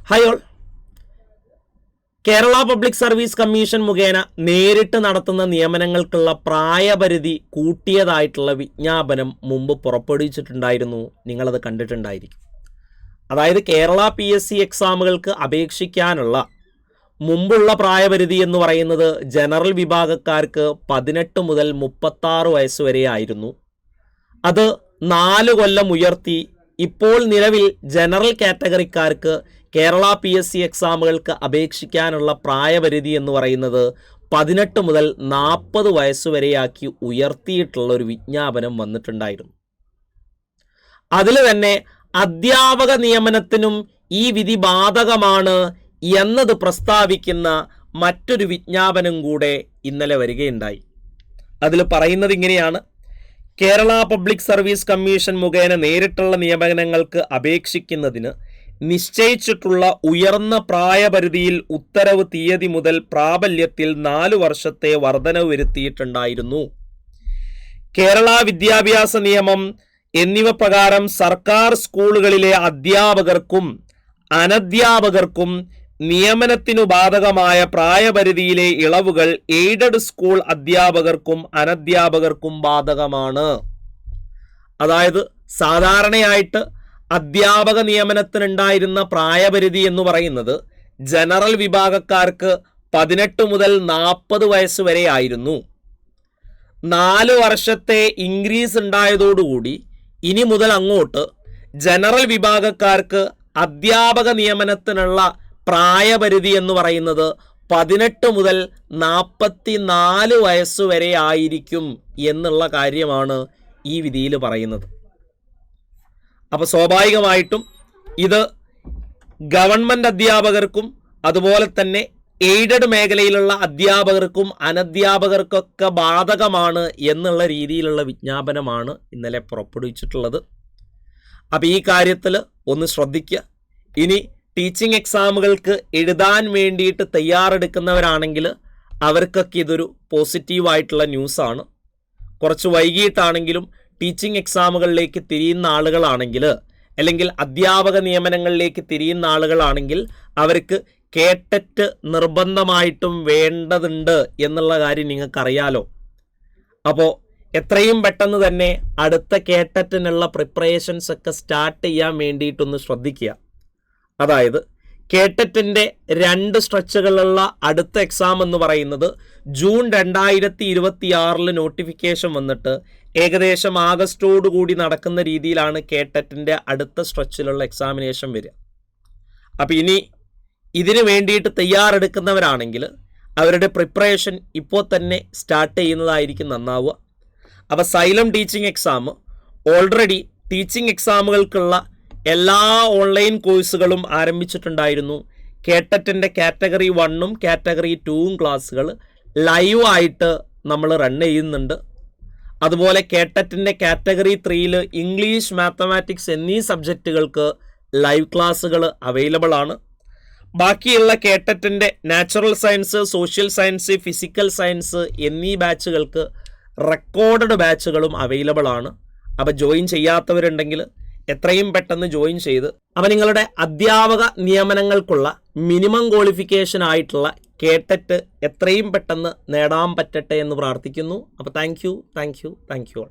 Hi all. Kerala public service commission മുഖേന നേരിട്ട് നടത്തുന്ന നിയമനങ്ങൾക്കുള്ള പ്രായപരിധി കൂട്ടിയതായിട്ടുള്ള വിജ്ഞാപനം മുമ്പ് പുറപ്പെടുവിച്ചിട്ടുണ്ടായിരുന്നു. നിങ്ങളത് കണ്ടിട്ടുണ്ടായിരിക്കും. അതായത് കേരള PSC എക്സാമുകൾക്ക് അപേക്ഷിക്കാനുള്ള മുമ്പുള്ള പ്രായപരിധി എന്ന് പറയുന്നത് ജനറൽ വിഭാഗക്കാർക്ക് 18 മുതൽ 36 വയസ്സ് വരെ ആയിരുന്നു. അത് 4 കൊല്ലം ഉയർത്തി ഇപ്പോൾ നിലവിൽ ജനറൽ കാറ്റഗറിക്കാർക്ക് കേരള PSC എക്സാമുകൾക്ക് അപേക്ഷിക്കാനുള്ള പ്രായപരിധി എന്ന് പറയുന്നത് 18 മുതൽ 40 വയസ്സ് വരെയാക്കി ഉയർത്തിയിട്ടുള്ള ഒരു വിജ്ഞാപനം വന്നിട്ടുണ്ടായിരുന്നു. അതിൽ തന്നെ അധ്യാപക നിയമനത്തിനും ഈ വിധി ബാധകമാണ് എന്നത് പ്രസ്താവിക്കുന്ന മറ്റൊരു വിജ്ഞാപനം കൂടെ ഇന്നലെ വരികയുണ്ടായി. അതിൽ പറയുന്നത് ഇങ്ങനെയാണ്: കേരള പബ്ലിക് സർവീസ് കമ്മീഷൻ മുഖേന നേരിട്ടുള്ള നിയമനങ്ങൾക്ക് അപേക്ഷിക്കുന്നതിന് നിശ്ചയിച്ചിട്ടുള്ള ഉയർന്ന പ്രായപരിധിയിൽ ഉത്തരവ് തീയതി മുതൽ പ്രാബല്യത്തിൽ 4 വർഷത്തെ വർധനവ് വരുത്തിയിട്ടുണ്ടായിരുന്നു. കേരള വിദ്യാഭ്യാസ നിയമം എന്നിവ പ്രകാരം സർക്കാർ സ്കൂളുകളിലെ അധ്യാപകർക്കും അനധ്യാപകർക്കും നിയമനത്തിനു ബാധകമായ പ്രായപരിധിയിലെ ഇളവുകൾ എയ്ഡഡ് സ്കൂൾ അധ്യാപകർക്കും അനധ്യാപകർക്കും ബാധകമാണ്. അതായത് സാധാരണയായിട്ട് അധ്യാപക നിയമനത്തിനുണ്ടായിരുന്ന പ്രായപരിധി എന്ന് പറയുന്നത് ജനറൽ വിഭാഗക്കാർക്ക് 18 മുതൽ 40 വയസ്സ് വരെ ആയിരുന്നു. 4 വർഷത്തെ ഇൻക്രീസ് ഉണ്ടായതോടുകൂടി ഇനി മുതൽ അങ്ങോട്ട് ജനറൽ വിഭാഗക്കാർക്ക് അധ്യാപക നിയമനത്തിനുള്ള പ്രായപരിധി എന്ന് പറയുന്നത് 18 മുതൽ 44 വയസ്സ് വരെ ആയിരിക്കും എന്നുള്ള കാര്യമാണ് ഈ വിധിയിൽ പറയുന്നത്. അപ്പോൾ സ്വാഭാവികമായിട്ടും ഇത് ഗവൺമെൻറ് അധ്യാപകർക്കും അതുപോലെ തന്നെ എയ്ഡഡ് മേഖലയിലുള്ള അധ്യാപകർക്കും അനധ്യാപകർക്കൊക്കെ ബാധകമാണ് എന്നുള്ള രീതിയിലുള്ള വിജ്ഞാപനമാണ് ഇന്നലെ പുറപ്പെടുവിച്ചിട്ടുള്ളത്. അപ്പോൾ ഈ കാര്യത്തിൽ ഒന്ന് ശ്രദ്ധിക്കുക. ഇനി ടീച്ചിങ് എക്സാമുകൾക്ക് എഴുതാൻ വേണ്ടിയിട്ട് തയ്യാറെടുക്കുന്നവരാണെങ്കിൽ അവർക്കൊക്കെ ഇതൊരു പോസിറ്റീവായിട്ടുള്ള ന്യൂസാണ്. കുറച്ച് വൈകിട്ടാണെങ്കിലും ടീച്ചിങ് എക്സാമുകളിലേക്ക് തിരിയുന്ന ആളുകളാണെങ്കിൽ അല്ലെങ്കിൽ അധ്യാപക നിയമനങ്ങളിലേക്ക് തിരിയുന്ന ആളുകളാണെങ്കിൽ അവർക്ക് കേട്ടറ്റ് നിർബന്ധമായിട്ടും വേണ്ടതുണ്ട് എന്നുള്ള കാര്യം നിങ്ങൾക്കറിയാലോ. അപ്പോൾ എത്രയും പെട്ടെന്ന് തന്നെ അടുത്ത കേട്ടറ്റിനുള്ള പ്രിപ്പറേഷൻസ് ഒക്കെ സ്റ്റാർട്ട് ചെയ്യാൻ വേണ്ടിയിട്ടൊന്ന് ശ്രദ്ധിക്കുക. അതായത് കേട്ടറ്റിൻ്റെ 2 സ്ട്രെച്ചുകളുള്ള അടുത്ത എക്സാം എന്ന് പറയുന്നത് ജൂൺ 2026 നോട്ടിഫിക്കേഷൻ വന്നിട്ട് ഏകദേശം ആഗസ്റ്റോടു കൂടി നടക്കുന്ന രീതിയിലാണ് കേട്ടറ്റിൻ്റെ അടുത്ത സ്ട്രെച്ചിലുള്ള എക്സാമിനേഷൻ വരിക. അപ്പോൾ ഇനി ഇതിന് വേണ്ടിയിട്ട് തയ്യാറെടുക്കുന്നവരാണെങ്കിൽ അവരുടെ പ്രിപ്പറേഷൻ ഇപ്പോൾ തന്നെ സ്റ്റാർട്ട് ചെയ്യുന്നതായിരിക്കും നന്നാവുക. അപ്പോൾ Xylem teaching exam already teaching എക്സാമുകൾക്കുള്ള എല്ലാ ഓൺലൈൻ കോഴ്സുകളും ആരംഭിച്ചിട്ടുണ്ടായിരുന്നു. കേട്ടറ്റിൻ്റെ കാറ്റഗറി 1ഉം കാറ്റഗറി 2ഉം ക്ലാസ്സുകൾ ലൈവായിട്ട് നമ്മൾ റൺ ചെയ്യുന്നുണ്ട്. അതുപോലെ കേട്ടറ്റിൻ്റെ കാറ്റഗറി 3ൽ ഇംഗ്ലീഷ്, മാത്തമാറ്റിക്സ് എന്നീ സബ്ജക്റ്റുകൾക്ക് ലൈവ് ക്ലാസ്സുകൾ അവൈലബിൾ ആണ്. ബാക്കിയുള്ള കേട്ടറ്റിൻ്റെ natural science, social science, physical science എന്നീ ബാച്ചുകൾക്ക് റെക്കോർഡഡ് ബാച്ചുകളും അവൈലബിൾ ആണ്. അപ്പോൾ ജോയിൻ ചെയ്യാത്തവരുണ്ടെങ്കിൽ എത്രയും പെട്ടെന്ന് ജോയിൻ ചെയ്ത് അപ്പോൾ നിങ്ങളുടെ അധ്യാപക നിയമനങ്ങൾക്കുള്ള മിനിമം ക്വാളിഫിക്കേഷൻ ആയിട്ടുള്ള കേട്ടറ്റ് എത്രയും പെട്ടെന്ന് നേടാൻ പറ്റട്ടെ എന്ന് പ്രാർത്ഥിക്കുന്നു. അപ്പോൾ താങ്ക് യു ഓൾ.